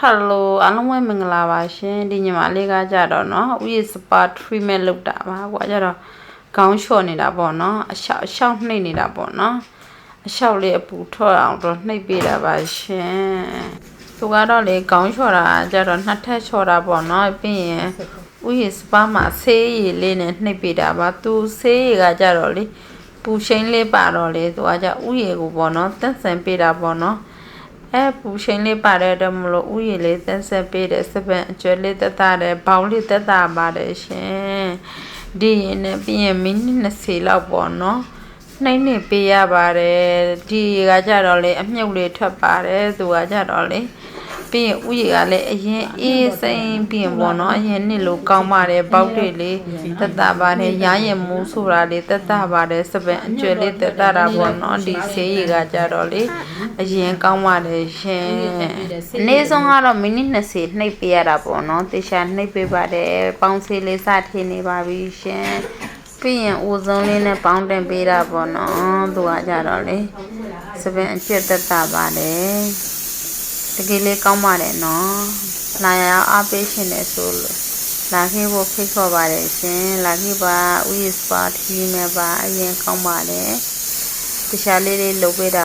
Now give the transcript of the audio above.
Hello အားလုံးပဲမင်္ဂလာပါရှင်ဒီညီမလေးကကြတော့เนาะဥယျာဉ် spa treatment လုပ်တာပါကွာကြတော့ခေါင်းလျှော်နေတာပေါ့เนาะအရှောက်နှိပ်နေတာပေါ့เนาะအရှောက်လေးအပူထွက်အောင်တော့နှိပ်ပေးတာပါရှင်သူကတော့လေခေါင်းလျှော်တာကြတော့နှစ်ထပ်လျှော်တာပေါ့เนาะပြီးရင်ဥယျာဉ် spa မှာဆေးရည်လေးနဲ့နှိပ်ပေးတာပါသူဆေးရည်ကကြတော့လေပူရှိန်လေးပါတော့လေသူကကြဥယျာဉ်ကိုပေါ့เนาะတက်ဆန်ပေးတာပေါ့เนาะပူရှိန်လေးပါတဲ့တော့မလို့ဥယျာဉ်လေးတက်ဆက်ပေးတဲ့စပန်အကျွဲလေးတက်တာတဲ့ဘောင်းလေးတက်တာပါတယ်ရှင်ဒီရင်နဲ့ပြီးရင်မိနစ်20လောက်ပေါ့နော်နှိမ့်နေပေးရပါတယ်ဒီကကြတော့လေအမြုပ်လေးထွက်ပါတယ်သူကကြတော့လေပြီးရင်ဥယျာဉ်ကလည်းအရင်အေးစိမ့်ပြီးရင်ပေါ့နော်အရင်နှစ်လိုကောင်းပါတယ်ဘောက်တွေလေးတက်တာပါတယ်ရရင်မူးဆိုတာလေးတက်တာပါတယ်စပန်အကျွဲလေးတက်တာပေါ့နော်ဒီဆေးရည်ကကြတော့လေအရင်ကောင်းပါတယ်ရှင်အနည်းဆုံးကတော့မိနစ်20နှိပ်ပေးရတာပေါ့နော်တေချာနှိပ်ပေးပါတယ်ပေါင်းဆေးလေးစထည့်နေပါပြီရှင်ပြီးရင်အိုဇုံလေးနဲ့ပေါင်းတင်ပေးတာပေါ့နော်သူကကြတော့လေစပန်အကျွဲတက်တာပါတယ်တကယ်လေးကောင်းပါတယ်နော်လာရအားပေးရှင်တယ်ဆိုလို့လာခဲ့ဖို့ဖိတ်ခေါ်ပါတယ်ရှင်လာခဲ့ပါဥယျာဉ် spa ထီးမဲ့ပါအရင်ကောင်းပါတယ်တခြားလေးလုပ်ပေးတာ